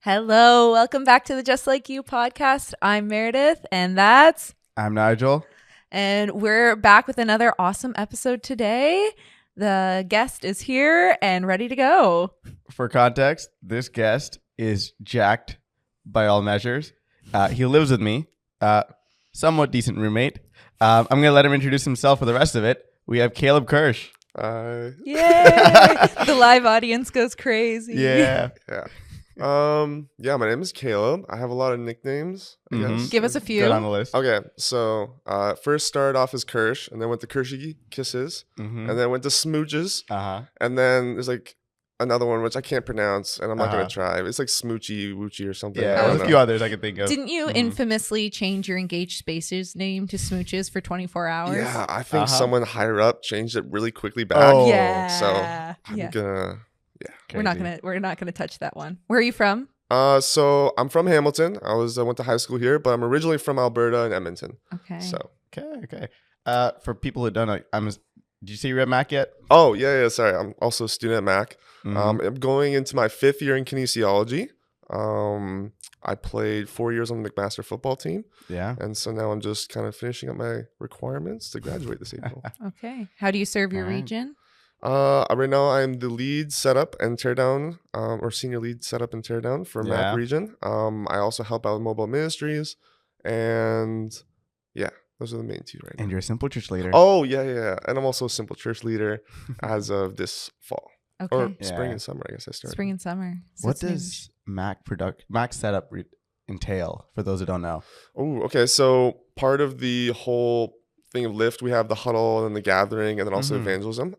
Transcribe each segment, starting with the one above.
Hello, welcome back to the Just Like You podcast. I'm Meredith, and I'm Nigel. And we're back with another awesome episode today. The guest is here and ready to go. For context, this guest is jacked by all measures. He lives with me, somewhat decent roommate. I'm going to let him introduce himself for the rest of it. We have Caleb Kirsch. Yay! The live audience goes crazy. Yeah. My name is Caleb. I have a lot of nicknames, I guess. Give us a few. Good on the list. Okay, so first started off as Kirsch, and then went to Kirshy Kisses, and then went to Smooches, and then there's like another one which I can't pronounce, and I'm not gonna try. It's like Smoochy Woochie or something. Yeah, there's a few others I can think of. Didn't you infamously change your Engaged Spaces name to Smooches for 24 hours? Yeah, I think someone higher up changed it really quickly back. Oh. Yeah. So I'm gonna. Crazy. We're not gonna touch that one. Where are you from? So I'm from Hamilton. I went to high school here, but I'm originally from Alberta and Edmonton. Okay. So Okay. For people who don't know, did you say you're at Mac yet? Oh, yeah. Sorry. I'm also a student at Mac. I'm going into my 5th year in kinesiology. I played 4 years on the McMaster football team. Yeah. And so now I'm just kind of finishing up my requirements to graduate this April. Okay. How do you serve your region? Right now I'm the lead setup and teardown, or senior lead setup and teardown for Mac region. I also help out with mobile ministries, and those are the main two right now. And you're a simple church leader. Oh, yeah. And I'm also a simple church leader as of this fall. Okay. Or spring and summer, I guess I started. Spring and summer. So What does Mac setup entail for those who don't know? Oh, okay. So part of the whole thing of Lift, we have the huddle and the gathering, and then also evangelism.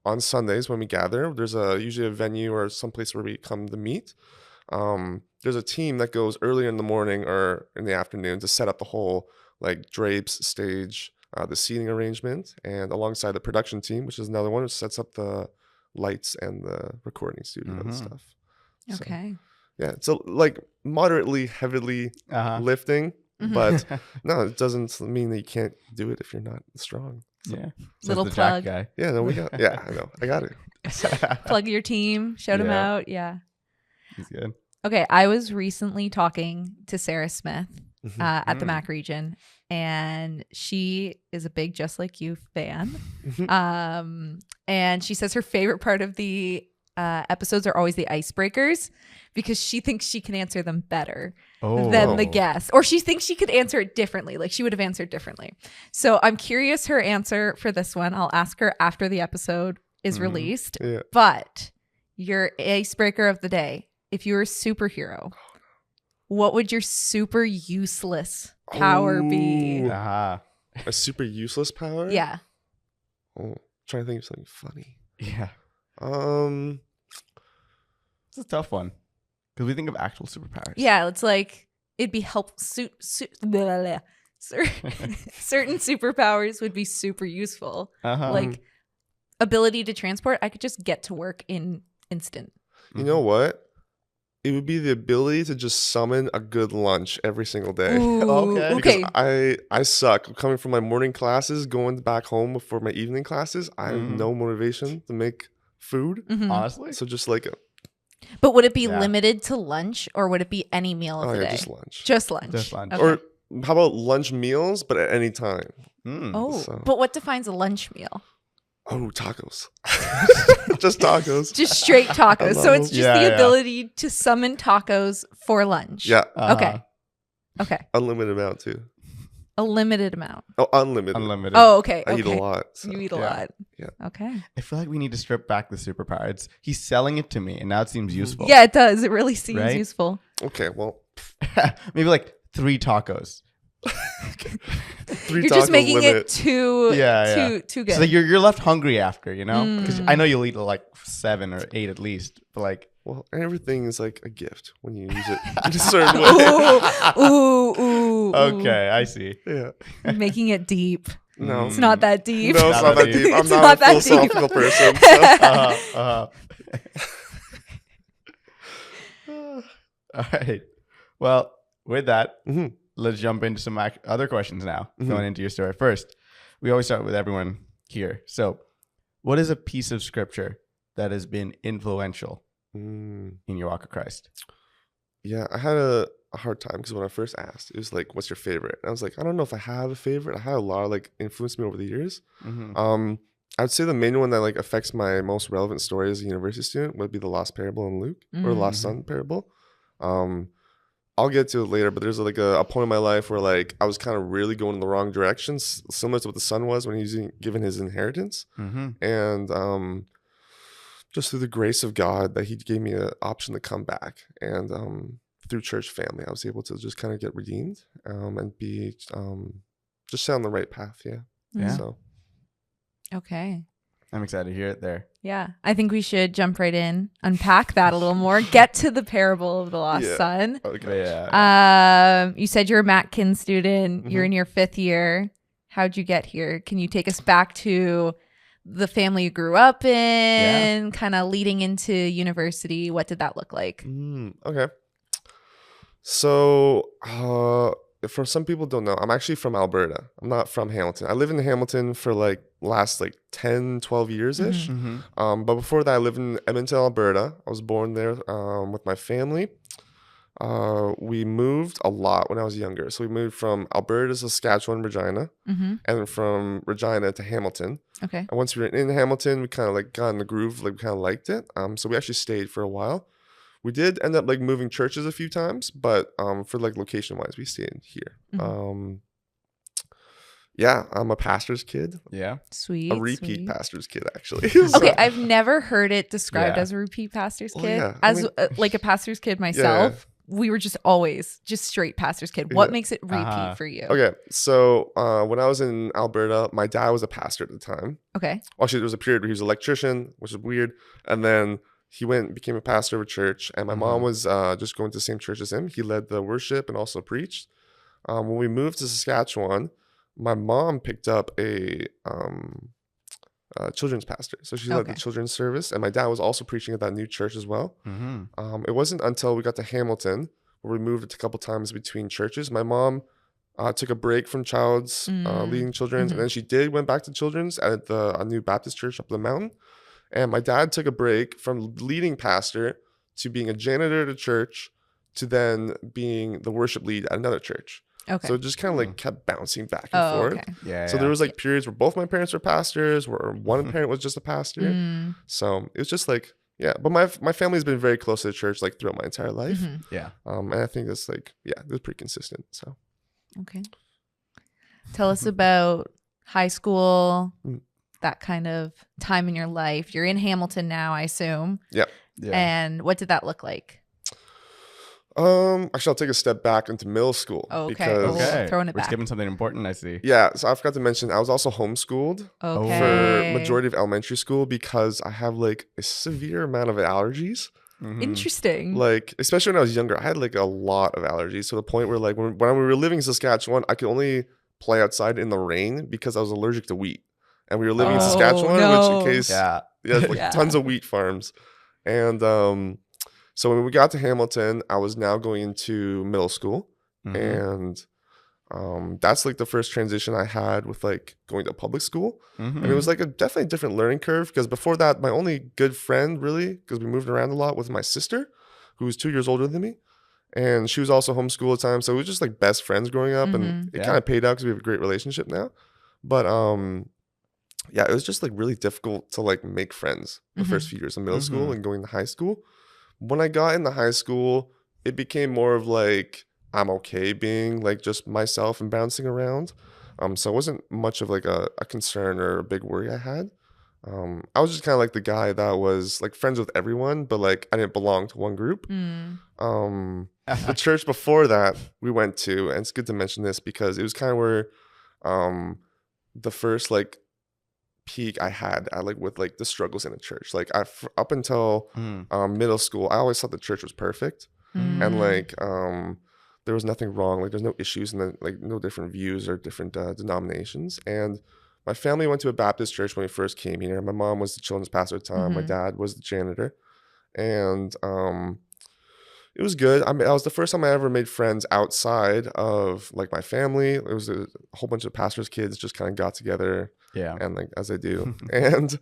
On Sundays when we gather, there's usually a venue or some place where we come to meet. There's a team that goes earlier in the morning or in the afternoon to set up the whole like drapes, stage, the seating arrangement, and alongside the production team, which is another one, which sets up the lights and the recording studio and stuff. Okay. So, it's like moderately heavily lifting, but no, it doesn't mean that you can't do it if you're not strong. So, Little the plug. Jack guy. yeah, no, we got. Yeah, I know, I got it. Plug your team. Shout them out. Yeah. He's good. Okay. I was recently talking to Sarah Smith at the Mac region, and she is a big Just Like You fan. And she says her favorite part of the episodes are always the icebreakers, because she thinks she can answer them better than the guest, or she thinks she could answer it differently, like she would have answered differently. So I'm curious her answer for this one. I'll ask her after the episode is released. Yeah. But your icebreaker of the day, if you were a superhero, what would your super useless power be? A super useless power? Yeah. Oh, trying to think of something funny. Yeah. It's a tough one because we think of actual superpowers. Yeah, it's like it'd be certain superpowers would be super useful. Like ability to transport, I could just get to work in instant. You know what? It would be the ability to just summon a good lunch every single day. Ooh, okay. Because I suck. Coming from my morning classes, going back home before my evening classes, I have no motivation to make food. Honestly. So just like But would it be limited to lunch, or would it be any meal of the day? just lunch. Just lunch. Okay. Or how about lunch meals, but at any time? But what defines a lunch meal? Oh, tacos. Just tacos. Just straight tacos. So it's just the Yeah. ability to summon tacos for lunch. Yeah. Okay. Unlimited amount too. A limited amount. Oh, unlimited. Oh, okay. I eat a lot. So. You eat a lot. Yeah. Okay. I feel like we need to strip back the superpower. He's selling it to me, and now it seems useful. Yeah, it does. It really seems Right? useful. Okay, well. Maybe like 3 tacos. You're You're just making it too good. So like you're left hungry after, you know? Because I know you'll eat like 7 or 8 at least, but like. Well, everything is like a gift when you use it in a certain way. Ooh. Okay, I see. Yeah. Making it deep. No. It's not that deep. No, it's not that deep. I'm It's not not a that deep. philosophical person. So. All right. Well, with that, let's jump into some other questions now. Going into your story first. We always start with everyone here. So, what is a piece of scripture that has been influential in your walk of Christ? Yeah, I had a hard time because when I first asked, it was like, "What's your favorite?" And I was like, "I don't know if I have a favorite. I had a lot of like influenced me over the years." I would say the main one that like affects my most relevant story as a university student would be the Lost Parable in Luke or Lost Son Parable. Um, I'll get to it later, but there's like a point in my life where like I was kind of really going in the wrong directions, similar to what the son was when he was given his inheritance. And just through the grace of God that he gave me an option to come back. And through church family, I was able to just kind of get redeemed and be just stay on the right path. Yeah. So. Okay. I'm excited to hear it there. Yeah. I think we should jump right in, unpack that a little more, get to the parable of the lost son. Okay. Yeah. You said you're a Mackin student. You're in your 5th year. How'd you get here? Can you take us back to the family you grew up in, kind of leading into university? What did that look like? Okay. So, for some people don't know, I'm actually from Alberta. I'm not from Hamilton. I lived in Hamilton for like last like 10, 12 years-ish. But before that, I lived in Edmonton, Alberta. I was born there with my family. We moved a lot when I was younger. So we moved from Alberta to Saskatchewan, Regina, and then from Regina to Hamilton. Okay. And once we were in Hamilton, we kind of like got in the groove, like we kind of liked it. So we actually stayed for a while. We did end up like moving churches a few times, but for like location wise, we stayed here. Yeah, I'm a pastor's kid. Yeah. Sweet. A repeat pastor's kid, actually. Okay, I've never heard it described as a repeat pastor's kid. Like a pastor's kid myself, we were just always just straight pastor's kid. What makes it repeat for you? Okay, so when I was in Alberta, my dad was a pastor at the time. Okay. Actually, there was a period where he was an electrician, which is weird. And then he went and became a pastor of a church. And my mom was just going to the same church as him. He led the worship and also preached. When we moved to Saskatchewan, my mom picked up a children's pastor. So she led the children's service. And my dad was also preaching at that new church as well. It wasn't until we got to Hamilton where we moved a couple times between churches. My mom took a break from leading children's. And then she went back to children's at a new Baptist church up the mountain. And my dad took a break from leading pastor to being a janitor at a church to then being the worship lead at another church. Okay. So it just kind of like kept bouncing back and forth. Okay. Yeah. So there was like periods where both my parents were pastors, where one parent was just a pastor. So it was just like, but my family's been very close to the church like throughout my entire life. Yeah. And I think it's like, it was pretty consistent. So. Okay. Tell us about high school, that kind of time in your life. You're in Hamilton now, I assume. Yeah. And what did that look like? Actually, I'll take a step back into middle school. Because throwing it We're back. skipping something important, I see. Yeah, so I forgot to mention, I was also homeschooled for majority of elementary school because I have like a severe amount of allergies. Interesting. Like, especially when I was younger, I had like a lot of allergies to the point where like when we were living in Saskatchewan, I could only play outside in the rain because I was allergic to wheat. And we were living in Saskatchewan, which in case, tons of wheat farms. And so when we got to Hamilton, I was now going into middle school. And that's like the first transition I had with like going to public school. And it was like a definitely different learning curve because before that, my only good friend really, because we moved around a lot, was my sister, who was 2 years older than me. And she was also homeschooled at the time. So we were just like best friends growing up. And it kind of paid out because we have a great relationship now. But it was just like really difficult to like make friends the first few years of middle school and going to high school. When I got into high school, it became more of like, I'm okay being like just myself and bouncing around. So it wasn't much of like a concern or a big worry I had. I was just kind of like the guy that was like friends with everyone, but like I didn't belong to one group. The church before that we went to, and it's good to mention this because it was kind of where the first like peak I had at like with like the struggles in the church. Like up until middle school, I always thought the church was perfect. And like there was nothing wrong. Like there's no issues and then like no different views or different denominations. And my family went to a Baptist church when we first came here. My mom was the children's pastor at the time. My dad was the janitor. And it was good. I mean, that was the first time I ever made friends outside of like my family. It was a whole bunch of pastors' kids just kind of got together. Yeah. And like, as I do. And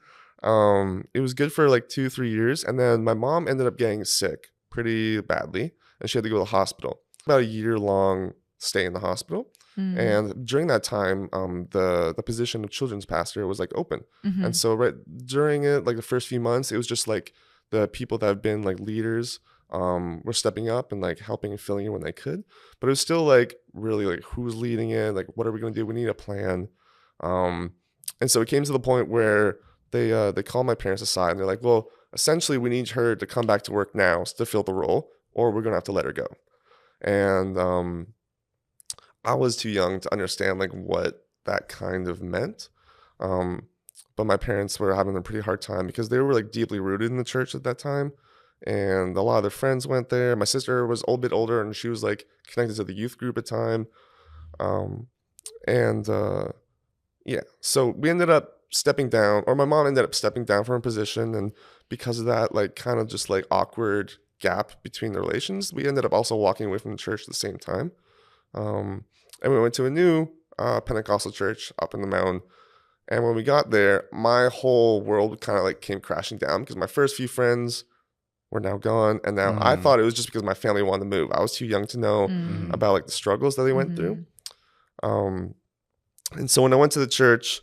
it was good for like 2-3 years. And then my mom ended up getting sick pretty badly. and she had to go to the hospital. About a year-long stay in the hospital. And during that time, the position of children's pastor was like open. And so right during it, like the first few months, it was just like the people that have been like leaders were stepping up and like helping and filling in when they could. But it was still like really like who's leading it? Like what are we going to do? We need a plan. And so it came to the point where they called my parents aside and they're like, well, essentially we need her to come back to work now to fill the role, or we're going to have to let her go. And I was too young to understand like what that kind of meant. But my parents were having a pretty hard time because they were like deeply rooted in the church at that time. And a lot of their friends went there. My sister was a bit older and she was like connected to the youth group at the time. Yeah, so we ended up stepping down, or my mom ended up stepping down from her position. And because of that, like kind of just like awkward gap between the relations, we ended up also walking away from the church at the same time. And we went to a new Pentecostal church up in the mountain. And when we got there, my whole world kind of like came crashing down because my first few friends were now gone. And now I thought it was just because my family wanted to move. I was too young to know about like the struggles that they went through. And so when I went to the church,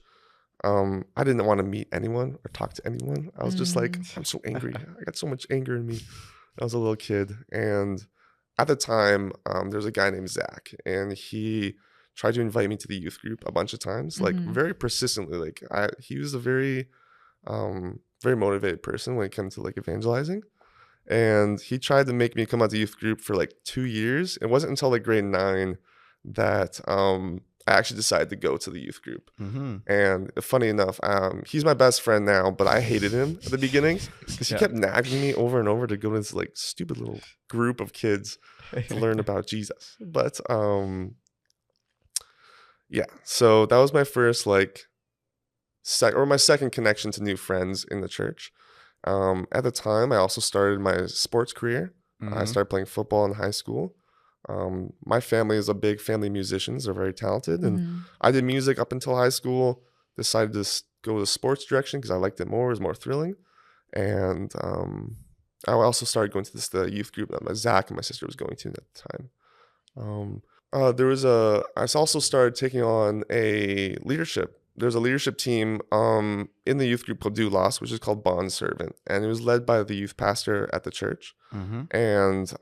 I didn't want to meet anyone or talk to anyone. I was just like, I'm so angry. I got so much anger in me. I was a little kid. And at the time, there was a guy named Zach, and he tried to invite me to the youth group a bunch of times, like very persistently. Like he was a very, very motivated person when it came to like evangelizing. And he tried to make me come out to youth group for like 2 years. It wasn't until like grade 9 that I actually decided to go to the youth group. And funny enough, he's my best friend now, but I hated him at the beginning because he kept nagging me over and over to go to this like stupid little group of kids to learn about Jesus. But yeah, so that was my first like my second connection to new friends in the church. At the time, I also started my sports career. I started playing football in high school. My family is a big family of musicians. They're very talented. And I did music up until high school, decided to go the sports direction because I liked it more. It was more thrilling. And I also started going to the youth group that Zach and my sister was going to at the time. I also started taking on a leadership. There's a leadership team in the youth group called Doulos, which is called Bond Servant. And it was led by the youth pastor at the church. And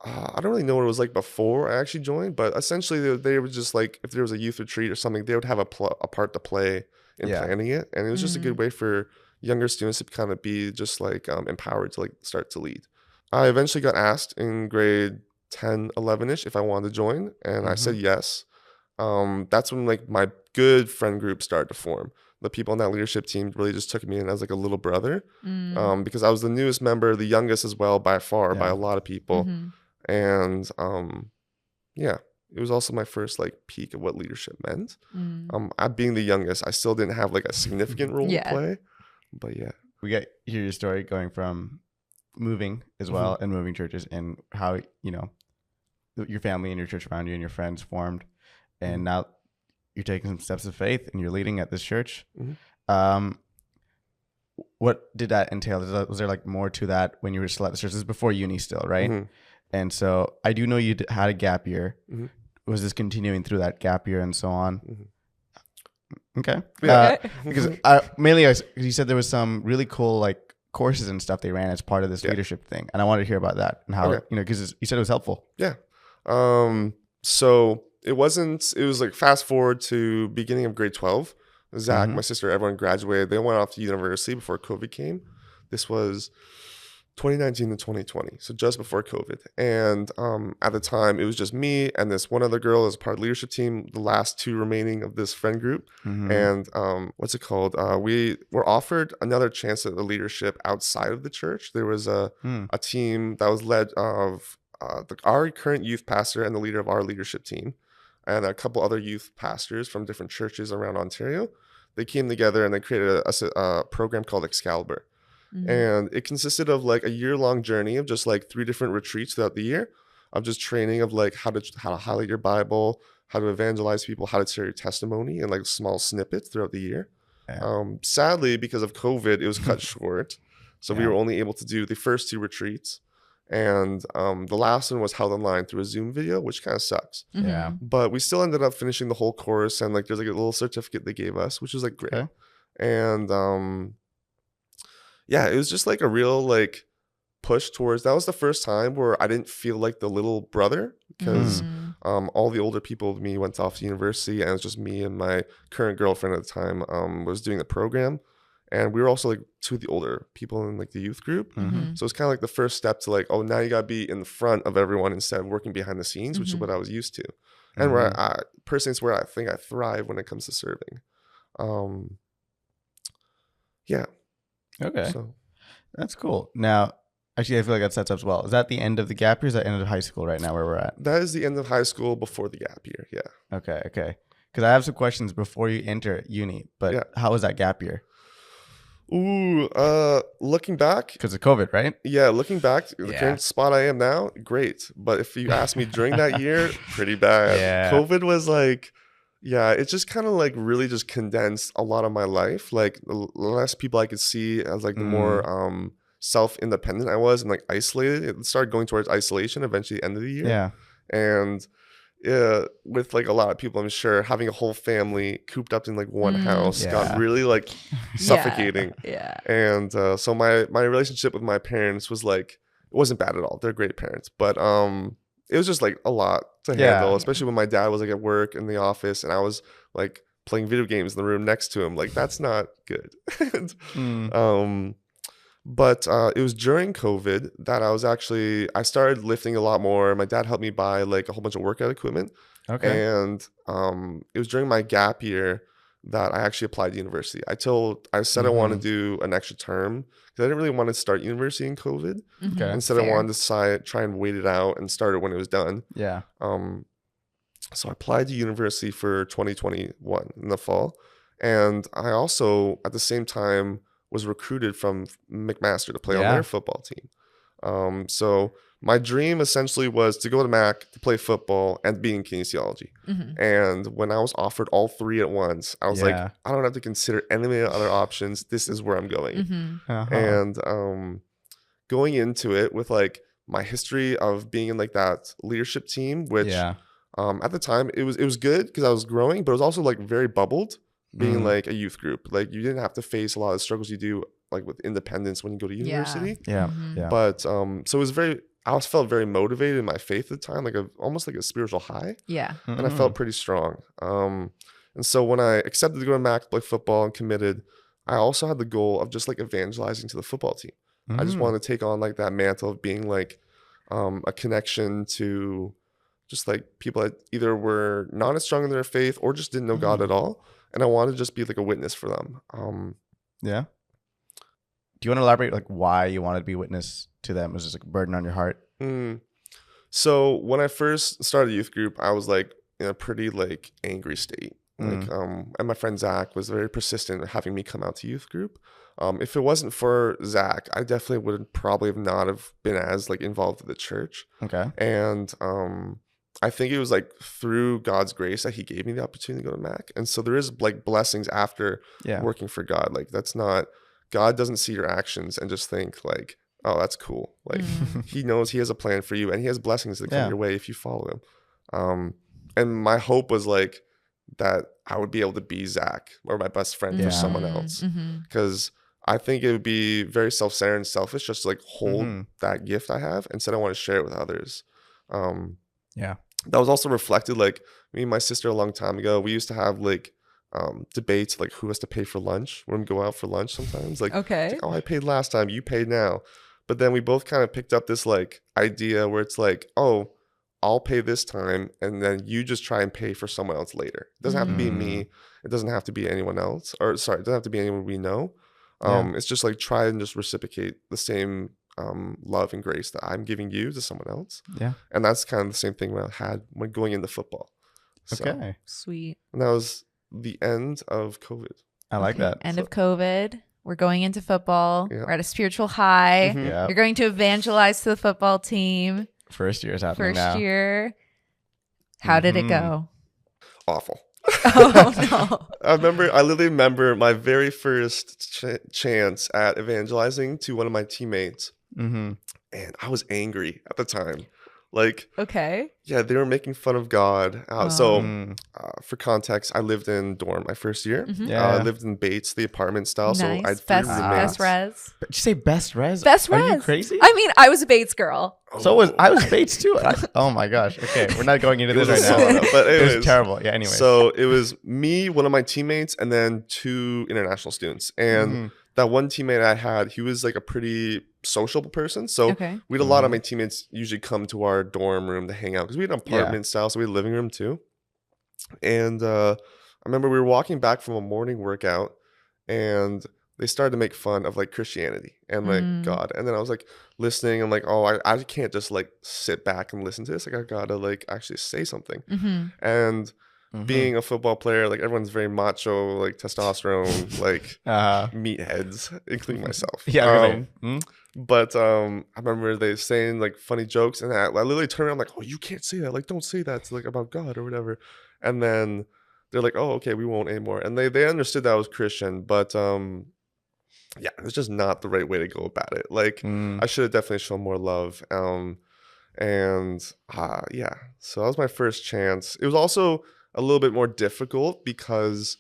I don't really know what it was like before I actually joined, but essentially they were just like, if there was a youth retreat or something, they would have a part to play in planning it. And it was just a good way for younger students to kind of be just like empowered to like start to lead. I eventually got asked in grade 10, 11-ish if I wanted to join, and I said yes. That's when like my good friend group started to form. The people on that leadership team really just took me in as like a little brother, because I was the newest member, the youngest as well by far, by a lot of people. And yeah, it was also my first like peak of what leadership meant. Being the youngest, I still didn't have like a significant role to play, but yeah. We hear your story going from moving as well and moving churches, and how, you know, your family and your church around you and your friends formed, and now you're taking some steps of faith and you're leading at this church. What did that entail? Was there like more to that when you were still at the church? This is before uni still, right? And so I do know you had a gap year. Was this continuing through that gap year and so on? Okay. Yeah. Because you said there was some really cool like courses and stuff they ran as part of this leadership thing, and I wanted to hear about that and how you know, because you said it was helpful. Yeah. So it was like fast forward to beginning of grade 12. Zach, my sister, everyone graduated. They went off to university before COVID came. This was 2019 to 2020, so just before COVID. And at the time, it was just me and this one other girl as part of the leadership team, the last two remaining of this friend group. And what's it called? We were offered another chance at the leadership outside of the church. There was a team that was led of our current youth pastor and the leader of our leadership team, and a couple other youth pastors from different churches around Ontario. They came together and they created a program called Excalibur. And it consisted of like a year-long journey of just like 3 different retreats throughout the year of just training of like how to highlight your Bible, how to evangelize people, how to share your testimony, and like small snippets throughout the year. Sadly, because of COVID, it was cut short. So we were only able to do the first 2 retreats. And the last one was held online through a Zoom video, which kind of sucks. Mhm. Yeah. But we still ended up finishing the whole course, and like there's like a little certificate they gave us, which was like great. Okay. And yeah, it was just like a real like push towards. That was the first time where I didn't feel like the little brother, because all the older people with me went off to university, and it was just me and my current girlfriend at the time was doing the program. And we were also like two of the older people in like the youth group. Mhm. So it's kind of like the first step to like, oh, now you got to be in the front of everyone instead of working behind the scenes, which is what I was used to. And where I personally, it's where I think I thrive when it comes to serving. Yeah. Okay. So That's cool. Now, actually, I feel like that sets up well. Is that the end of the gap year? Or is that end of high school right now where we're at? that is the end of high school before the gap year. Yeah. Okay. Because I have some questions before you enter uni, but how was that gap year? Ooh, looking back, Because of COVID, right? yeah, looking back, the current spot I am now, great. But if you ask me during that year, pretty bad. Yeah. COVID was like, yeah, it just kind of like really just condensed a lot of my life. Like the less people I could see, as like the more self-independent I was and like isolated. It started going towards isolation eventually the end of the year. Yeah. And with like a lot of people, I'm sure having a whole family cooped up in like one house got really like suffocating. Yeah. And so my relationship with my parents was like, it wasn't bad at all. They're great parents, but it was just like a lot to handle, especially when my dad was like at work in the office and I was like playing video games in the room next to him. Like that's not good. But it was during COVID that I started lifting a lot more. My dad helped me buy like a whole bunch of workout equipment. Okay. And it was during my gap year that I actually applied to university. I said I wanted to do an extra term because I didn't really want to start university in COVID. Okay. Instead, I wanted to try and wait it out and start it when it was done. Yeah. So I applied to university for 2021 in the fall. And I also, at the same time, was recruited from McMaster to play on their football team. So my dream essentially was to go to Mac to play football and be in kinesiology. And when I was offered all three at once, I was like, I don't have to consider any other options. This is where I'm going. And going into it with like my history of being in like that leadership team, which at the time it was good because I was growing, but it was also like very bubbled. Being like a youth group, like you didn't have to face a lot of the struggles you do like with independence when you go to university. But so it was I felt very motivated in my faith at the time, like almost like a spiritual high. And I felt pretty strong. And so when I accepted to go to Mac to play football and committed, I also had the goal of just like evangelizing to the football team. I just wanted to take on like that mantle of being like a connection to just like people that either were not as strong in their faith or just didn't know God at all. And I wanted to just be like a witness for them. Yeah. Do you want to elaborate like why you wanted to be a witness to them? Was this like a burden on your heart? So when I first started the youth group, I was like in a pretty like angry state. Like, and my friend Zach was very persistent in having me come out to youth group. If it wasn't for Zach, I definitely would probably not have been as like involved with the church. Okay. And I think it was like through God's grace that he gave me the opportunity to go to Mac. And so there is like blessings after working for God. Like that's not, God doesn't see your actions and just think like, oh, that's cool. Like he knows he has a plan for you and he has blessings that come your way if you follow him. And my hope was like that I would be able to be Zach or my best friend for someone else. Because I think it would be very self-centered and selfish just to like hold that gift I have. Instead, I want to share it with others. That was also reflected, like me and my sister a long time ago, we used to have like debates like who has to pay for lunch when we go out for lunch sometimes. Like, like, oh, I paid last time, you paid now. But then we both kind of picked up this like idea where it's like, oh, I'll pay this time and then you just try and pay for someone else later. It doesn't have to be me. It doesn't have to be anyone else. Or sorry, it doesn't have to be anyone we know. It's just like try and just reciprocate the same love and grace that I'm giving you to someone else. And that's kind of the same thing I had when going into football. Okay. Sweet. And that was the end of COVID. I like that. End of COVID. We're going into football. We're at a spiritual high. You're going to evangelize to the football team. First year is happening now. First year. How did it go? Awful. Oh, no. I literally remember my very first chance at evangelizing to one of my teammates. and I was angry at the time. Like, Okay. yeah, they were making fun of God. For context, I lived in dorm my first year. I lived in Bates, the apartment style. So I Nice. had 3 Best roommates. res. Did you say best res? Best Are you res. crazy? I mean, I was a Bates girl. So I was Bates too. Oh my gosh. Okay, we're not going into It this was right a now. sauna, but It anyways. was terrible. Yeah. Anyway. So it was me, one of my teammates, and then 2 international students. And that one teammate I had, he was like a pretty sociable person. So Okay. we had a lot of my teammates usually come to our dorm room to hang out because we had an apartment style, so we had a living room too. And I remember we were walking back from a morning workout, and they started to make fun of like Christianity and like God. And then I was like listening. I'm like, oh, I can't just like sit back and listen to this. Like I gotta like actually say something. And being a football player, like everyone's very macho, like testosterone, like meatheads, including myself. But I remember they saying like funny jokes, and I literally turned around like, oh, you can't say that. Like, don't say that. It's like about God or whatever. And then they're like, oh, okay, we won't anymore. And they understood that I was Christian, but yeah, it's just not the right way to go about it. Like, I should have definitely shown more love. Yeah, so that was my first chance. It was also a little bit more difficult because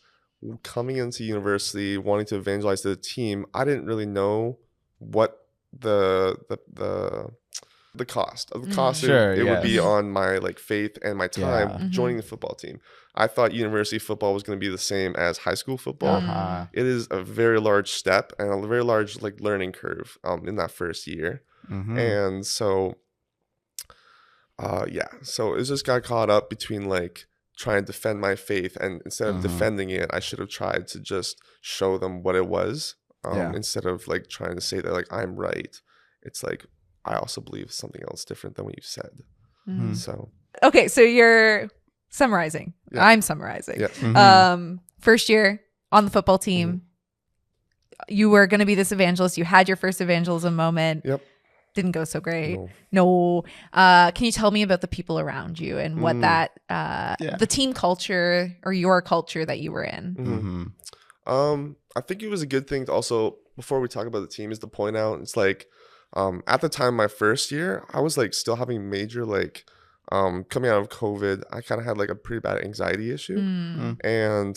coming into university, wanting to evangelize to the team, I didn't really know what the cost of the cost it would be on my like faith and my time joining the football team. I thought university football was going to be the same as high school football. It is a very large step and a very large like learning curve in that first year. And so so it just got caught up between like trying to defend my faith, and instead of defending it, I should have tried to just show them what it was. Instead of like trying to say that like I'm right. It's like I also believe something else different than what you said. So okay, so you're summarizing. I'm summarizing. First year on the football team, you were going to be this evangelist. You had your first evangelism moment. Didn't go so great. No. Can you tell me about the people around you and what that the team culture or your culture that you were in? I think it was a good thing to also, before we talk about the team, is to point out it's like at the time my first year, I was like still having major like coming out of COVID, I kind of had like a pretty bad anxiety issue. And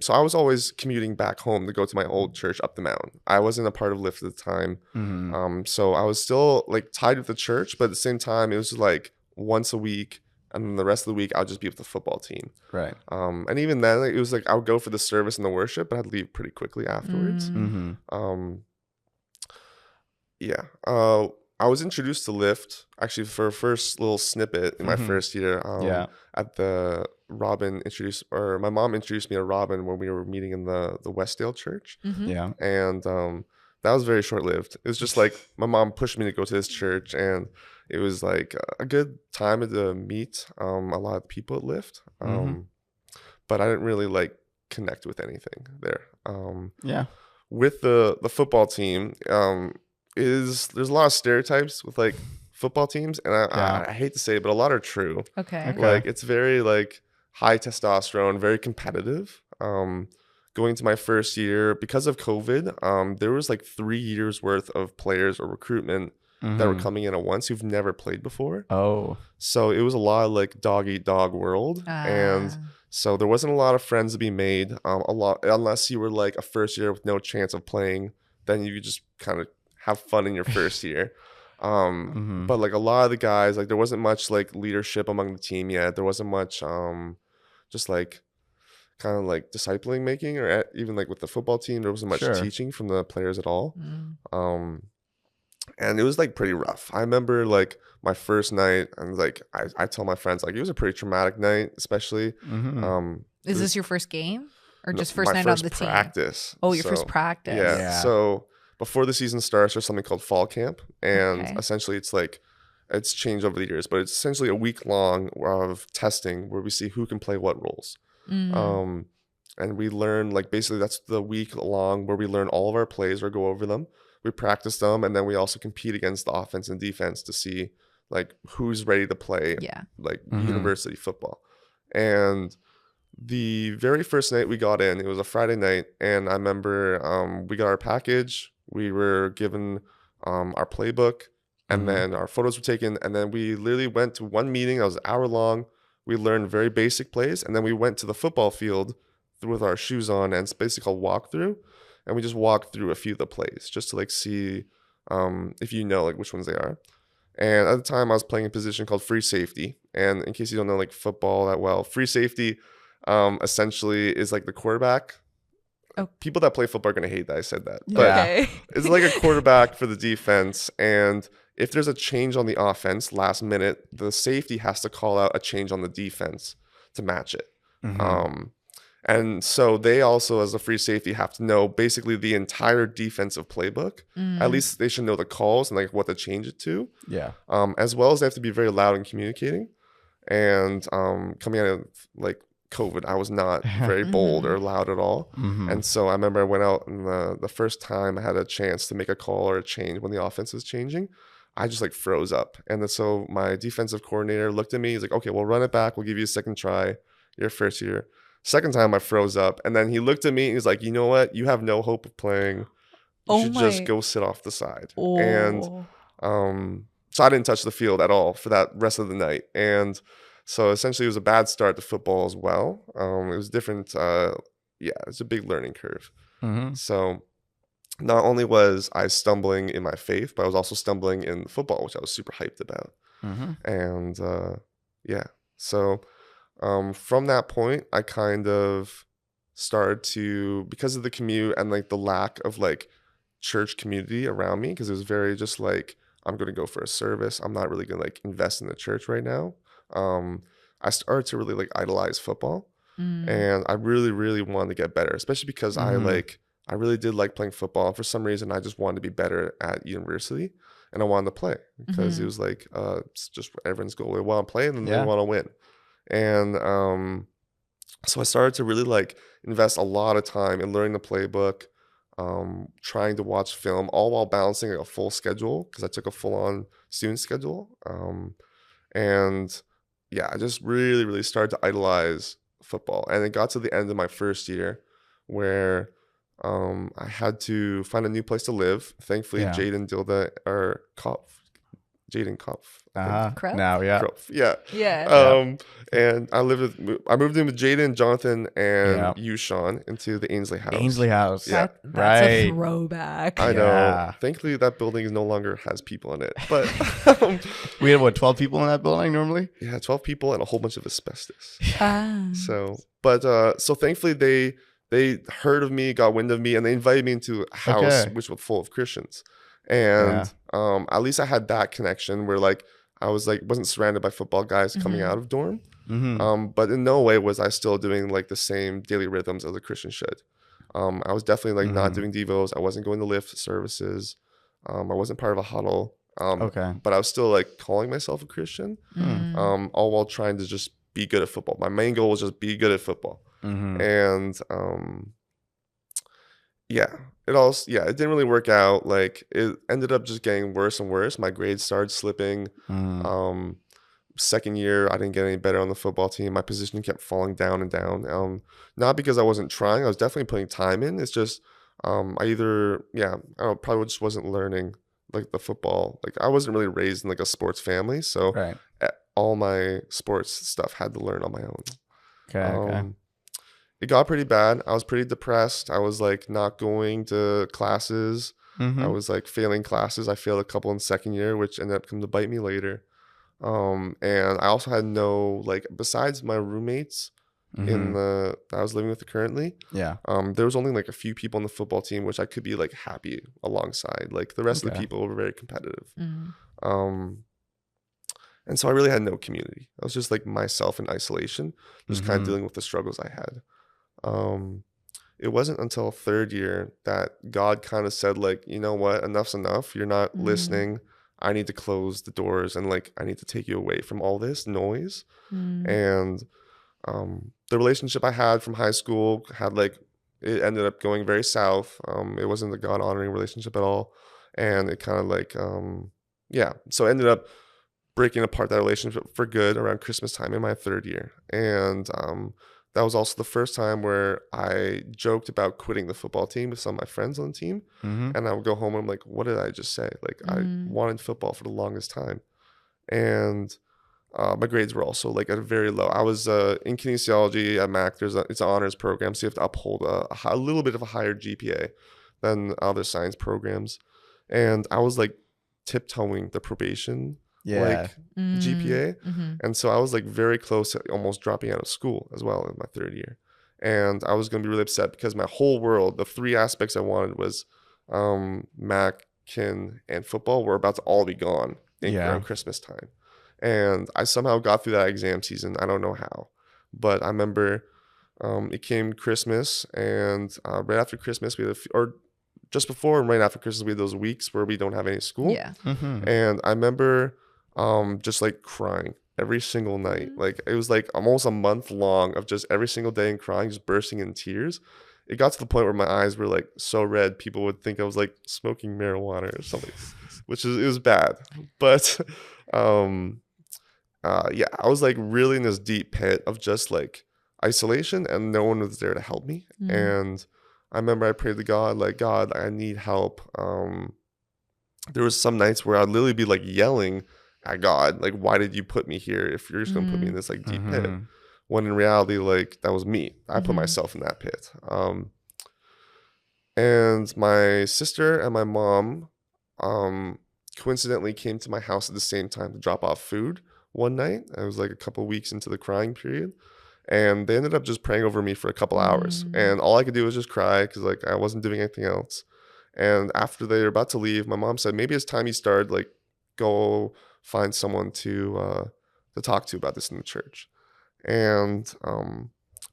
so I was always commuting back home to go to my old church up the mountain. I wasn't a part of Lift at the time. So I was still like tied with the church, but at the same time, it was like once a week. And then the rest of the week, I'll just be with the football team. Right. And even then, it was like I would go for the service and the worship, but I'd leave pretty quickly afterwards. I was introduced to Lyft actually for a first little snippet in my first year. At the Robin my mom introduced me to Robin when we were meeting in the Westdale Church. And that was very short lived. It was just like my mom pushed me to go to this church, and it was like a good time to meet a lot of people at Lyft. But I didn't really like connect with anything there. With the football team, there's a lot of stereotypes with like football teams, and I hate to say it, but a lot are true. Okay. Like it's very like high testosterone, very competitive. Going to my first year, because of COVID, there was like 3 years worth of players or recruitment that were coming in at once who've never played before. So it was a lot of like dog eat dog world. And so there wasn't a lot of friends to be made. Unless you were like a first year with no chance of playing, then you just kind of have fun in your first year. But like a lot of the guys, like there wasn't much like leadership among the team yet. There wasn't much just like kind of like discipling making, or even like with the football team, there wasn't much teaching from the players at all. And it was like pretty rough. I remember like my first night, and like I tell my friends like it was a pretty traumatic night, especially. Is this your first game or just first night on the team? Practice. Oh, your first practice. Yeah. So before the season starts, there's something called fall camp, and essentially it's like it's changed over the years, but it's essentially a week long of testing where we see who can play what roles. And we learn like basically that's the week long where we learn all of our plays or go over them. We practice them, and then we also compete against the offense and defense to see like who's ready to play like university football. And the very first night we got in, it was a Friday night, and I remember we got our package. We were given our playbook, And then our photos were taken. And then we literally went to one meeting that was an hour long. We learned very basic plays. And then we went to the football field with our shoes on, and it's basically called walkthrough. And we just walked through a few of the plays just to like see if you know like which ones they are. And at the time I was playing a position called free safety. And in case you don't know like football that well, free safety essentially is like the quarterback. Oh. People that play football are going to hate that I said that. But Okay. It's like a quarterback for the defense. And if there's a change on the offense last minute, the safety has to call out a change on the defense to match it. And so they also, as a free safety, have to know basically the entire defensive playbook. At least they should know the calls and like what to change it to. Yeah. As well as they have to be very loud in communicating. And coming out of like COVID, I was not very bold or loud at all. And so I remember I went out and the first time I had a chance to make a call or a change when the offense was changing, I just like froze up. And then, so my defensive coordinator looked at me. He's like, okay, we'll run it back. We'll give you a second try. Your first year. Second time I froze up. And then he looked at me and he's like, you know what? You have no hope of playing. You should just go sit off the side. And so I didn't touch the field at all for that rest of the night. And so essentially it was a bad start to football as well. It was different. It's a big learning curve. So not only was I stumbling in my faith, but I was also stumbling in football, which I was super hyped about. And so from that point, I kind of started to, because of the commute and like the lack of like church community around me, because it was very just like, I'm going to go for a service. I'm not really going to like invest in the church right now. I started to really like idolize football, and I really, really wanted to get better, especially because I really did like playing football. For some reason, I just wanted to be better at university, and I wanted to play because it was like, it's just everyone's goal. They want to play and they want to win. And so I started to really like invest a lot of time in learning the playbook, trying to watch film, all while balancing like a full schedule, because I took a full-on student schedule. And I just really, really started to idolize football. And it got to the end of my first year where I had to find a new place to live. Thankfully, Jaden Dilda or Jaden Kopf. Now, And I moved in with Jaden, Jonathan, and you, Sean, into the Ainsley House. That's a throwback. I know. Thankfully, that building no longer has people in it. But we had 12 people in that building normally? Yeah, 12 people and a whole bunch of asbestos. So thankfully they heard of me, got wind of me, and they invited me into a house which was full of Christians. And at least I had that connection where like I was like wasn't surrounded by football guys coming out of dorm. But in no way was I still doing like the same daily rhythms as a Christian should. I was definitely like not doing devos. I wasn't going to lift services. I wasn't part of a huddle. But I was still like calling myself a Christian, all while trying to just be good at football. My main goal was just be good at football. And it didn't really work out. Like it ended up just getting worse and worse. My grades started slipping. Second year, I didn't get any better on the football team. My position kept falling down and down. Not because I wasn't trying. I was definitely putting time in. It's just probably just wasn't learning like the football. Like I wasn't really raised in like a sports family, so all my sports stuff had to learn on my own. It got pretty bad. I was pretty depressed. I was like not going to classes. I was like failing classes. I failed a couple in second year, which ended up coming to bite me later. And I also had no, like, besides my roommates that I was living with currently, there was only like a few people on the football team which I could be like happy alongside. Like the rest of the people were very competitive. And so I really had no community. I was just like myself in isolation, just kind of dealing with the struggles I had. It wasn't until third year that God kind of said, like, you know what, enough's enough. You're not listening. I need to close the doors and like I need to take you away from all this noise. And the relationship I had from high school had like, it ended up going very south. It wasn't a God honoring relationship at all. And it kind of like, so I ended up breaking apart that relationship for good around Christmas time in my third year. And that was also the first time where I joked about quitting the football team with some of my friends on the team. Mm-hmm. And I would go home and I'm like, what did I just say? Like, I wanted football for the longest time. And my grades were also like at a very low. I was in kinesiology at Mac. It's an honors program, so you have to uphold a little bit of a higher GPA than other science programs. And I was like tiptoeing the probation GPA. And so I was like very close to almost dropping out of school as well in my third year. And I was going to be really upset because my whole world, the three aspects I wanted was Mac, kin, and football were about to all be gone around Christmas time. And I somehow got through that exam season. I don't know how. But I remember it came Christmas, and right after Christmas, we had or just before and right after Christmas, we had those weeks where we don't have any school. Yeah. And I remember just like crying every single night. Like it was like almost a month long of just every single day and crying, just bursting in tears. It got to the point where my eyes were like so red, people would think I was like smoking marijuana or something, it was bad. But I was like really in this deep pit of just like isolation, and no one was there to help me. And I remember I prayed to God, like, God, I need help. There was some nights where I'd literally be like yelling at God, like, why did you put me here if you're just gonna put me in this like deep pit? When in reality, like, that was me. I put myself in that pit. And my sister and my mom coincidentally came to my house at the same time to drop off food one night. I was like a couple weeks into the crying period. And they ended up just praying over me for a couple hours. And all I could do was just cry because like I wasn't doing anything else. And after they were about to leave, my mom said, maybe it's time you started, like, go find someone to talk to about this in the church. And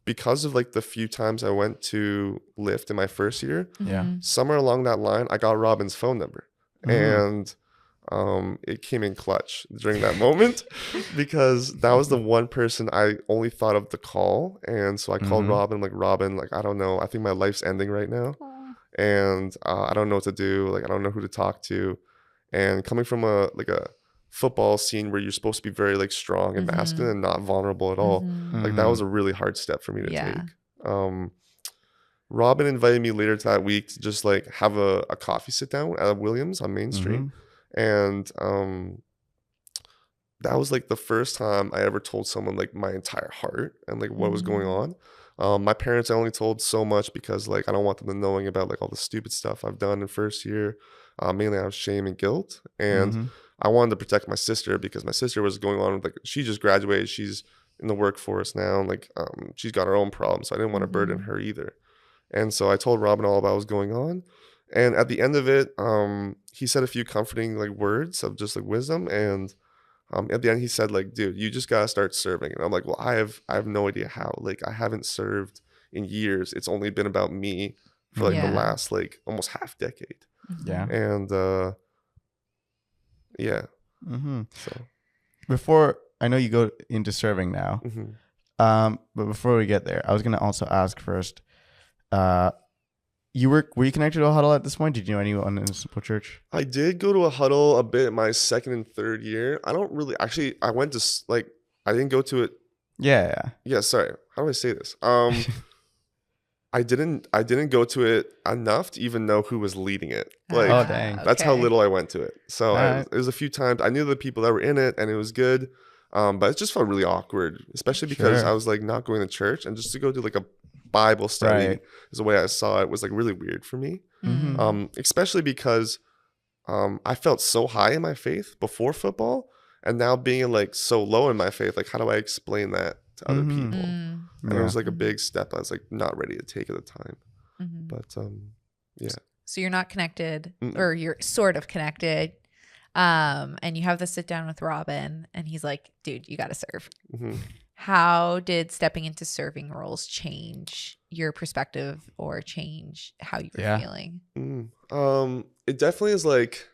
because of like the few times I went to Lyft in my first year, somewhere along that line, I got Robin's phone number. And it came in clutch during that moment because that was the one person I only thought of to call. And so I called Robin, like, Robin, like, I don't know, I think my life's ending right now. And I don't know what to do. Like, I don't know who to talk to. And coming from a football scene where you're supposed to be very like strong and masculine and not vulnerable at all, like that was a really hard step for me to take. Robin invited me later that week to just like have a coffee sit down at Williams on Main Street. And that was like the first time I ever told someone like my entire heart and like what was going on. My parents I only told so much because like I don't want them knowing about like all the stupid stuff I've done in first year, mainly out of shame and guilt. And I wanted to protect my sister because my sister was going on with, like, she just graduated, she's in the workforce now, and like she's got her own problems, so I didn't want to burden her either. And so I told Robin all about what was going on. And at the end of it, he said a few comforting like words of just like wisdom. And at the end, he said, like, dude, you just gotta start serving. And I'm like, well, I have no idea how. Like, I haven't served in years. It's only been about me for like the last like almost half decade. And so before, I know you go into serving now, but before we get there, I was gonna also ask first. Were you connected to a huddle at this point? Did you know anyone in the Simple Church? I did go to a huddle a bit my second and third year. I don't really I went to like, I didn't go to it. Yeah. Sorry. How do I say this? I didn't go to it enough to even know who was leading it. Like, oh, dang. That's how little I went to it. So it was a few times. I knew the people that were in it and it was good. But it just felt really awkward, especially because I was like not going to church, and just to go to like a Bible study is the way I saw it was like really weird for me. Especially because I felt so high in my faith before football, and now being like so low in my faith, like how do I explain that to other people? And it was like a big step I was like not ready to take at the time. But so you're not connected, or you're sort of connected, and you have the sit down with Robin, and he's like, dude, you got to serve. How did stepping into serving roles change your perspective or change how you were feeling? It definitely is like,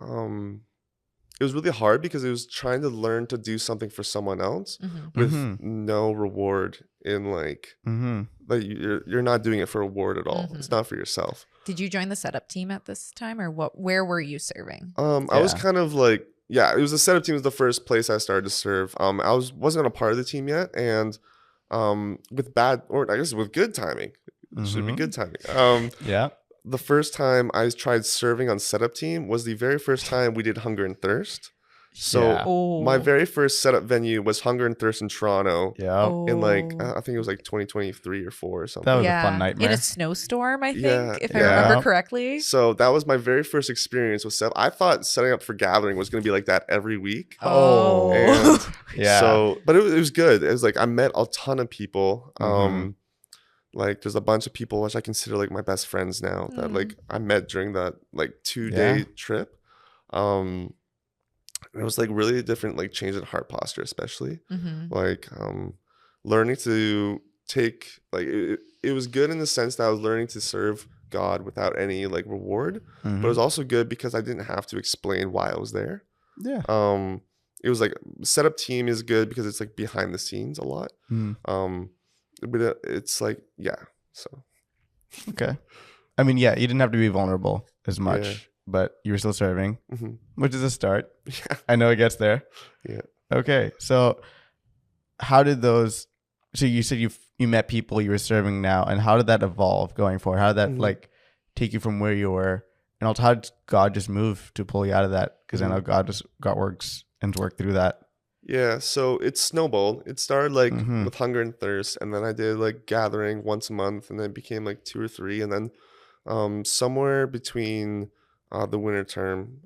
it was really hard because it was trying to learn to do something for someone else with no reward in like, like you're not doing it for reward at all. It's not for yourself. Did you join the setup team at this time, or where were you serving? I was kind of like, it was the setup team was the first place I started to serve. I wasn't a part of the team yet, and with bad, or I guess with good timing. It should be good timing. Yeah. The first time I tried serving on setup team was the very first time we did Hunger and Thirst. So my very first setup venue was Hunger and Thirst in Toronto. Yeah. In like, I think it was like 2023 or 4 or something. That was a fun nightmare. In a snowstorm, I think, Yeah, if I remember correctly. So that was my very first experience with setup. I thought setting up for gathering was going to be like that every week. Oh. And Yeah. So, but it was good. It was like I met a ton of people. Like there's a bunch of people which I consider like my best friends now that like I met during that like 2-day trip. It was like really a different like change in heart posture, especially like learning to take like it was good in the sense that I was learning to serve God without any like reward, but it was also good because I didn't have to explain why I was there. Yeah. It was like setup team is good because it's like behind the scenes a lot. But it's like, so. Okay. I mean, yeah, you didn't have to be vulnerable as much, but you were still serving, which is a start. Yeah. I know it gets there. Yeah. Okay. So how did those, so you said you met people you were serving now, and how did that evolve going forward? How did that like take you from where you were? And also how did God just move to pull you out of that? Because I know God works through that. Yeah, so it snowballed. It started like with Hunger and Thirst, and then I did like gathering once a month, and then it became like 2 or 3, and then somewhere between the winter term,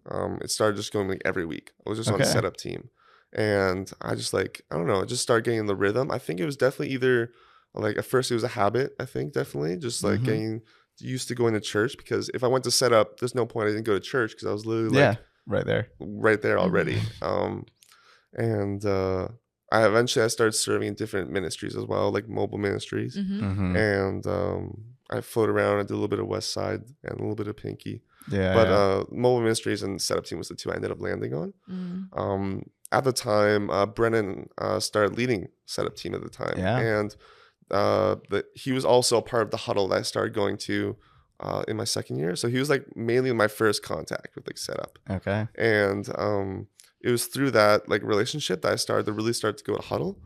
it started just going like every week. I was just on setup team, and I just like I don't know, I just started getting in the rhythm. I think it was definitely either like at first it was a habit. I think definitely just like getting used to going to church, because if I went to set up, there's no point I didn't go to church because I was literally like right there already. And I eventually started serving in different ministries as well, like mobile ministries. And I floated around. I did a little bit of West Side and a little bit of Pinky. But mobile ministries and setup team was the 2 I ended up landing on. At the time, Brennan started leading setup team at the time. And he was also a part of the huddle that I started going to in my second year. So he was like mainly my first contact with like setup. Okay. And it was through that like relationship that I started to go to huddle.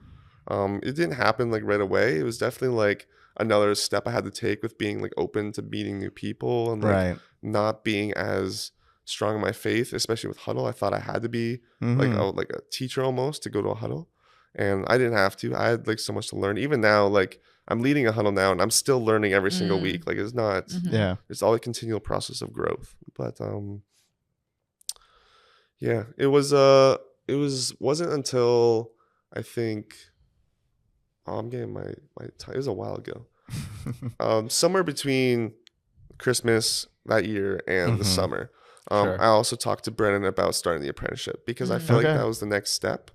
It didn't happen like right away. It was definitely like another step I had to take with being like open to meeting new people and like not being as strong in my faith, especially with huddle. I thought I had to be like a teacher almost to go to a huddle, and I didn't have to. I had like so much to learn. Even now, like I'm leading a huddle now, and I'm still learning every single week. Like it's not, it's all a continual process of growth. But yeah, it wasn't until I think I'm getting my time. It was a while ago. Somewhere between Christmas that year and the summer. I also talked to Brennan about starting the apprenticeship because I feel like that was the next step.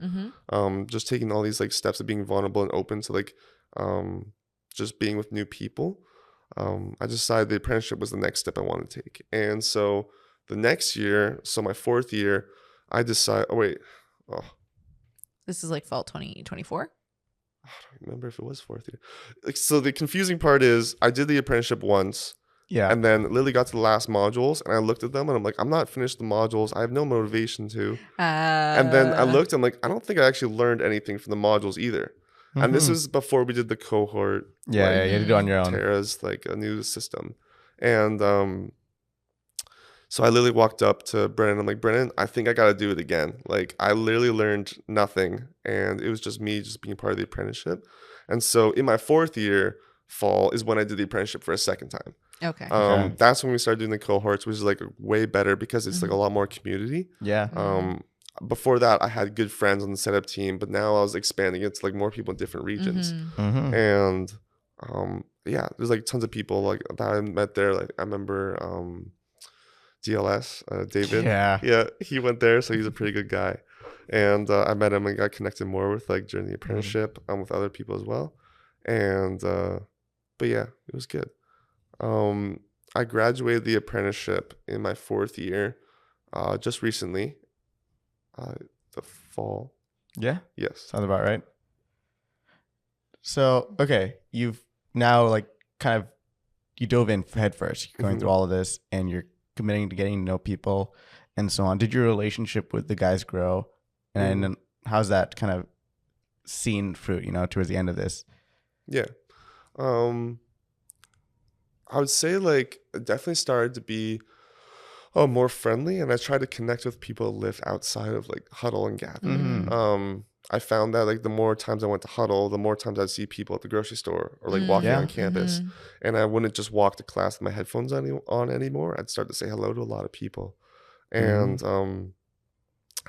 Just taking all these like steps of being vulnerable and open to like just being with new people. I decided the apprenticeship was the next step I wanted to take. And so the next year, so my 4th year, I decided, This is like fall 2024? I don't remember if it was 4th year. Like, so the confusing part is I did the apprenticeship once. Yeah. And then literally got to the last modules and I looked at them and I'm like, I'm not finished the modules. I have no motivation to. And then I looked, I'm like, I don't think I actually learned anything from the modules either. And this was before we did the cohort. You had to do it on your own. Terra's like a new system. And so I literally walked up to Brennan. I'm like, Brennan, I think I got to do it again. Like I literally learned nothing. And it was just me just being part of the apprenticeship. And so in my 4th year, fall is when I did the apprenticeship for a second time. Okay. That's when we started doing the cohorts, which is like way better because it's like a lot more community. Yeah. Before that, I had good friends on the setup team, but now I was expanding it to like more people in different regions. And there's like tons of people like that I met there. Like I remember DLS, David. Yeah, he went there, so he's a pretty good guy. And I met him and got connected more with like during the apprenticeship with other people as well. And but yeah, it was good. I graduated the apprenticeship in my 4th year, just recently, the fall. Yeah. Yes. Sounds about right. So, okay, you've now like kind of, you dove in head first, you're going through all of this and you're committing to getting to know people and so on. Did your relationship with the guys grow? And how's that kind of seen fruit, towards the end of this? Yeah. I would say like it definitely started to be more friendly, and I tried to connect with people that lived outside of like huddle and gathering. I found that like the more times I went to huddle, the more times I'd see people at the grocery store or like walking on campus, and I wouldn't just walk to class with my headphones on anymore. I'd start to say hello to a lot of people, and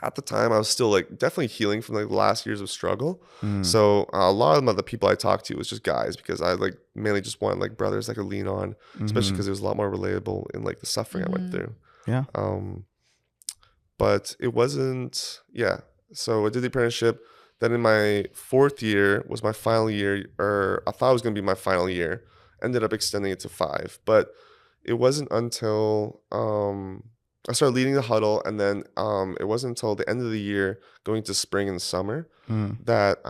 at the time I was still like definitely healing from like the last years of struggle. So a lot of the people I talked to was just guys, because I like mainly just wanted like brothers I could lean on, especially because it was a lot more relatable in like the suffering I went through. Yeah. But it wasn't, so I did the apprenticeship. Then in my 4th year was my final year, or I thought it was going to be my final year. Ended up extending it to 5. But it wasn't until I started leading the huddle, and then it wasn't until the end of the year, going to spring and summer, that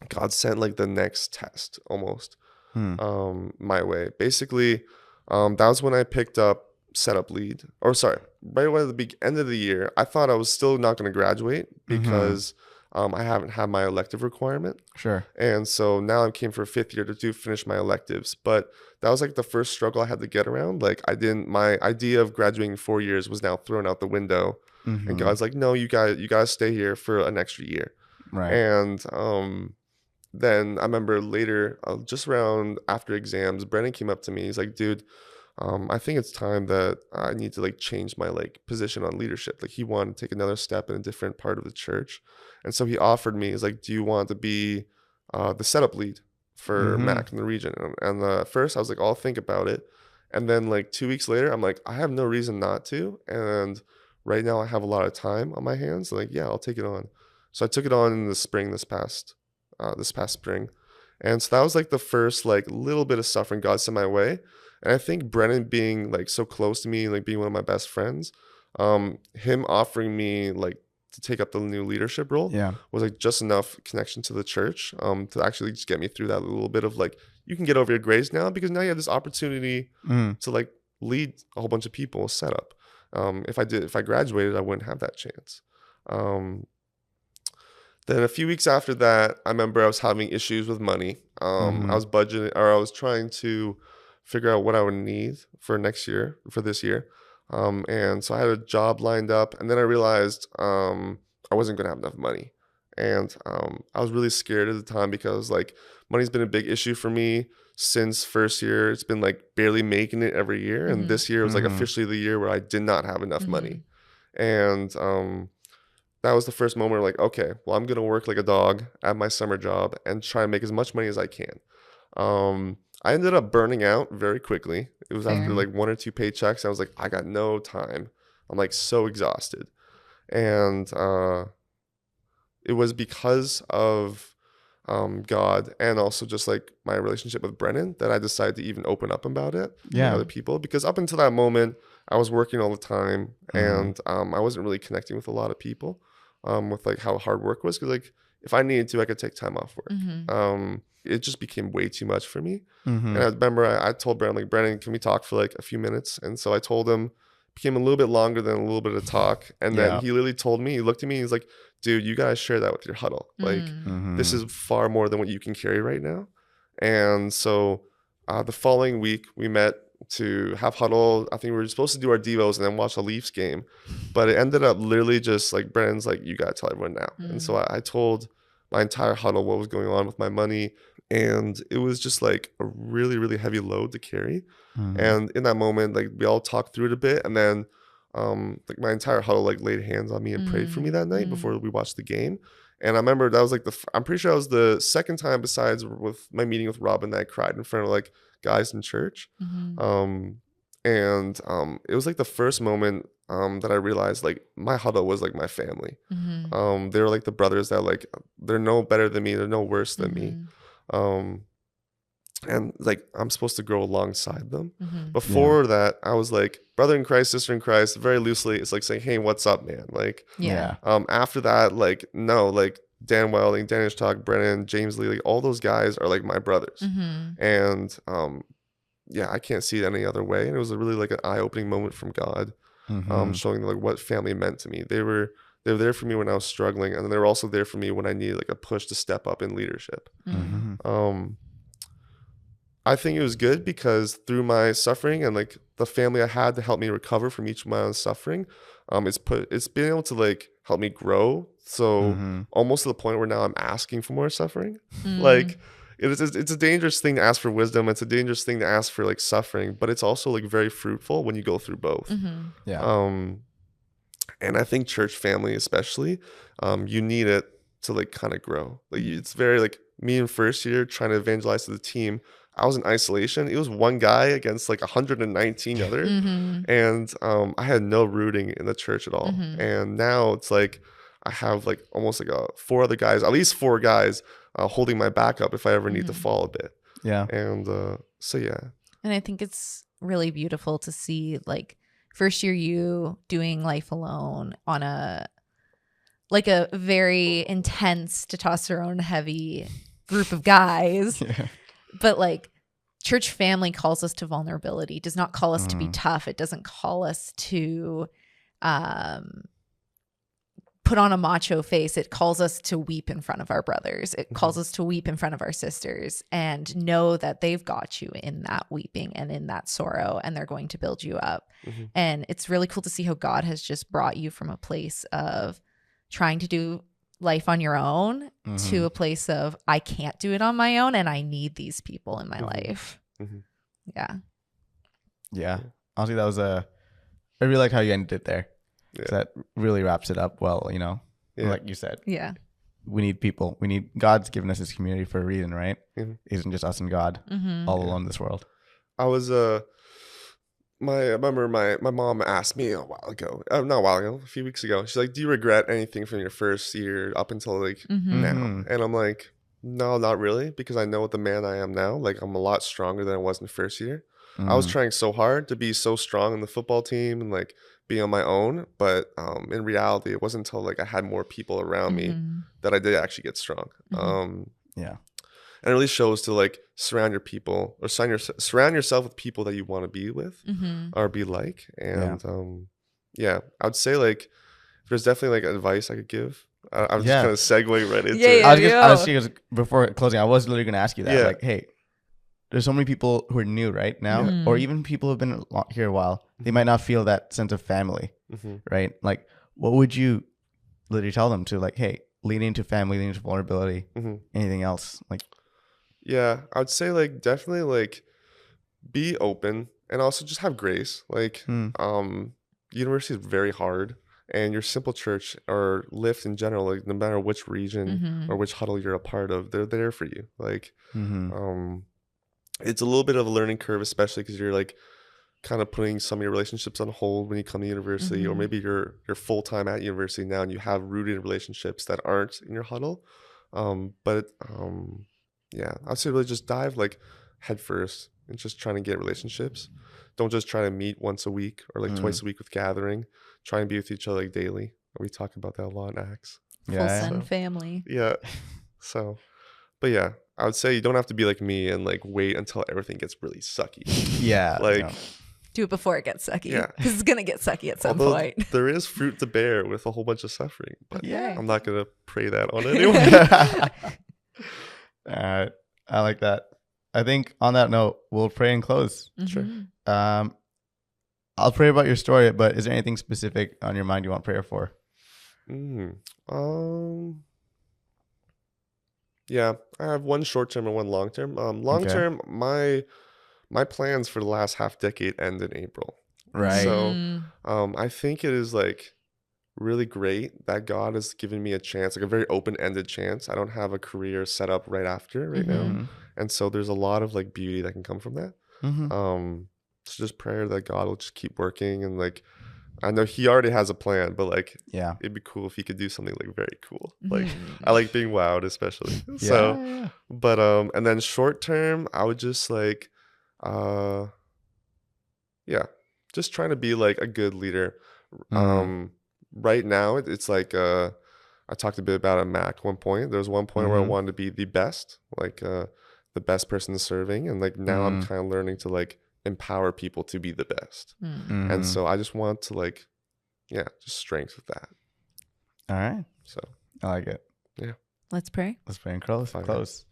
God sent like the next test almost my way. Basically, that was when I picked up setup lead, or sorry, right away at the end of the year. I thought I was still not going to graduate because I haven't had my elective requirement. Sure. And so now I came for a 5th year to finish my electives. But that was like the first struggle I had to get around. Like my idea of graduating in 4 years was now thrown out the window. And God's like, no, you gotta stay here for an extra year. Right. And then I remember later, just around after exams, Brennan came up to me. He's like, dude, I think it's time that I need to like change my like position on leadership. Like he wanted to take another step in a different part of the church. And so he offered me, he's like, do you want to be the setup lead for Mac in the region? And at first I was like, I'll think about it. And then like 2 weeks later, I'm like, I have no reason not to. And right now I have a lot of time on my hands. Like, yeah, I'll take it on. So I took it on in the spring, this past spring. And so that was like the first like little bit of suffering God sent my way. And I think Brennan being like so close to me, like being one of my best friends, him offering me like to take up the new leadership role was like just enough connection to the church to actually just get me through that little bit of like, you can get over your grades now, because now you have this opportunity to like lead a whole bunch of people set up. If I graduated, I wouldn't have that chance. Then a few weeks after that, I remember I was having issues with money. I was budgeting, or I was trying to figure out what I would need for this year. And so I had a job lined up, and then I realized I wasn't going to have enough money. And I was really scared at the time, because like money's been a big issue for me since first year. It's been like barely making it every year. And this year was like officially the year where I did not have enough money. And that was the first moment where like, okay, well, I'm going to work like a dog at my summer job and try and make as much money as I can. I ended up burning out very quickly. It was after like 1 or 2 paychecks. I was like, I got no time. I'm like so exhausted. And it was because of God, and also just like my relationship with Brennan, that I decided to even open up about it to other people. Because up until that moment, I was working all the time, and I wasn't really connecting with a lot of people with like how hard work was. Because like if I needed to, I could take time off work. It just became way too much for me. And I remember I told Brennan, like, Brennan, can we talk for like a few minutes? And so I told him. Became a little bit longer than a little bit of talk. And then he literally told me, he looked at me, he's like, dude, you guys share that with your huddle. Like, this is far more than what you can carry right now. And so the following week, we met to have huddle. I think we were supposed to do our devos and then watch a Leafs game. But it ended up literally just like, Brennan's like, you got to tell everyone now. And so I told my entire huddle what was going on with my money. And it was just like a really, really heavy load to carry. And in that moment, like we all talked through it a bit. And then like my entire huddle like laid hands on me and prayed for me that night before we watched the game. And I remember that was like I'm pretty sure that was the second time, besides with my meeting with Robin, that I cried in front of like guys in church. And it was like the first moment that I realized like my huddle was like my family. They were like the brothers that like, they're no better than me. They're no worse than me. And like I'm supposed to grow alongside them. Before that, I was like brother in Christ, sister in Christ, very loosely. It's like saying, hey, what's up, man? Like after that, like no, like Dan Welding, Dan Ishtok, Brennan, James Lee, like all those guys are like my brothers. And I can't see it any other way. And it was a really like an eye-opening moment from God, showing like what family meant to me. They were They were there for me when I was struggling, and then they were also there for me when I needed like a push to step up in leadership. I think it was good because through my suffering and like the family I had to help me recover from each of my own suffering, it's been able to like help me grow. So almost to the point where now I'm asking for more suffering. Like it's a dangerous thing to ask for wisdom. It's a dangerous thing to ask for like suffering, but it's also like very fruitful when you go through both. And I think church family especially, you need it to like kind of grow. Like it's very like me in first year trying to evangelize to the team. I was in isolation. It was one guy against like 119 other. And I had no rooting in the church at all. And now it's like I have like almost like at least four guys holding my back up if I ever need to fall a bit. Yeah. And so, yeah. And I think it's really beautiful to see like first year you doing life alone on a very intense testosterone heavy group of guys. But like church family calls us to vulnerability, does not call us to be tough. It doesn't call us to put on a macho face. It calls us to weep in front of our brothers. It calls us to weep in front of our sisters and know that they've got you in that weeping and in that sorrow, and they're going to build you up. And it's really cool to see how God has just brought you from a place of trying to do life on your own to a place of I can't do it on my own and I need these people in my life. Yeah. Honestly, that was I really like how you ended it there. That really wraps it up well, you know. Like you said. We need people. God's given us this community for a reason, right? It isn't just us and God all alone in this world. I was I remember my mom asked me a few weeks ago. She's like, "Do you regret anything from your first year up until like now?" And I'm like, "No, not really, because I know what the man I am now. Like, I'm a lot stronger than I was in the first year. I was trying so hard to be so strong in the football team and like be on my own, but in reality, it wasn't until like I had more people around me that I did actually get strong. And it really shows to like surround yourself with people that you want to be with or be like. And I would say like there's definitely like advice I could give. I'm just kind of segueing right into it. Before closing, I was literally going to ask you that. Like, hey, there's so many people who are new right now, or even people who've been here a while. They might not feel that sense of family, right? Like, what would you literally tell them to like, hey, lean into family, lean into vulnerability, anything else? Like, yeah, I would say like definitely like be open and also just have grace. Like, university is very hard, and your simple church or Lift in general, like no matter which region or which huddle you're a part of, they're there for you. Like, it's a little bit of a learning curve, especially because you're like kind of putting some of your relationships on hold when you come to university, or maybe you're full time at university now and you have rooted relationships that aren't in your huddle. I'd say really just dive like head first and just trying to get relationships. Don't just try to meet once a week or like twice a week with gathering. Try and be with each other like daily. We talk about that a lot in Acts. Full send family. Yeah. So, but yeah, I would say you don't have to be like me and like wait until everything gets really sucky. Do it before it gets sucky. Yeah. Because it's going to get sucky at some point. There is fruit to bear with a whole bunch of suffering. But I'm not going to pray that on anyone. I like that. I think on that note, we'll pray and close. Sure. I'll pray about your story, but is there anything specific on your mind you want prayer for? Yeah, I have one short term and one long term. Long term, my plans for the last half decade end in April. Right. So I think it is like really great that God has given me a chance, like a very open-ended chance. I don't have a career set up right after now. And so there's a lot of like beauty that can come from that. So just prayer that God will just keep working, and like I know he already has a plan, but like it'd be cool if he could do something like very cool. Like I like being wowed especially. But and then short term, I would just like just trying to be like a good leader. Right now it's like I talked a bit about at Mac one point. There was one point where I wanted to be the best, like the best person serving, and like now I'm kind of learning to like empower people to be the best. And so I just want to like just strength with that. All right. So I like it. Let's pray. Let's pray and close. Fine. Close.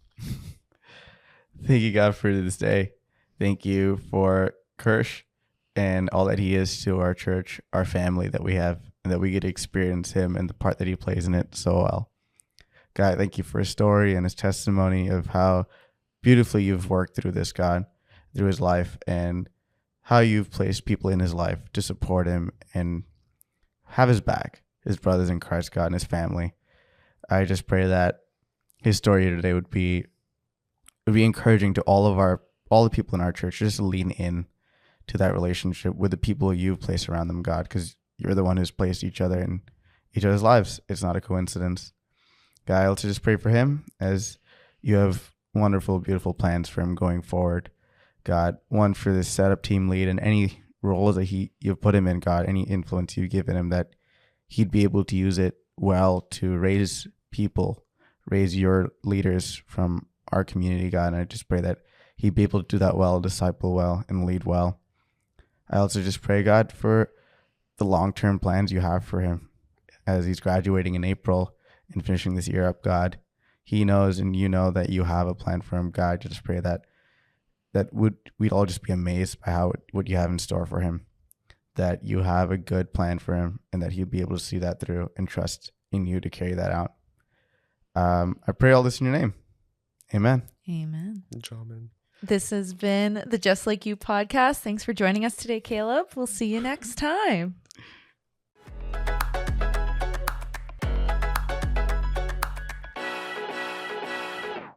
Thank you, God, for this day. Thank you for Kirsch and all that he is to our church, our family that we have, and that we get to experience him and the part that he plays in it so well. God, thank you for his story and his testimony of how beautifully you've worked through this, God, through his life, and how you've placed people in his life to support him and have his back, his brothers in Christ, God, and his family. I just pray that his story today would be encouraging to all the people in our church, just to lean in to that relationship with the people you've placed around them, God, because you're the one who's placed each other in each other's lives. It's not a coincidence. God, I also just pray for him as you have wonderful, beautiful plans for him going forward. God, one for this setup team lead and any roles that you've put him in, God, any influence you've given him, that he'd be able to use it well to raise people, raise your leaders from our community, God. And I just pray that he'd be able to do that well, disciple well, and lead well. I also just pray, God, for the long-term plans you have for him as he's graduating in April and finishing this year up, God. He knows and you know that you have a plan for him, God. Just pray that we'd all just be amazed by what you have in store for him, that you have a good plan for him, and that he'll be able to see that through and trust in you to carry that out. I pray all this in your name. Amen. Amen. Amen. This has been the Just Like You podcast. Thanks for joining us today, Caleb. We'll see you next time.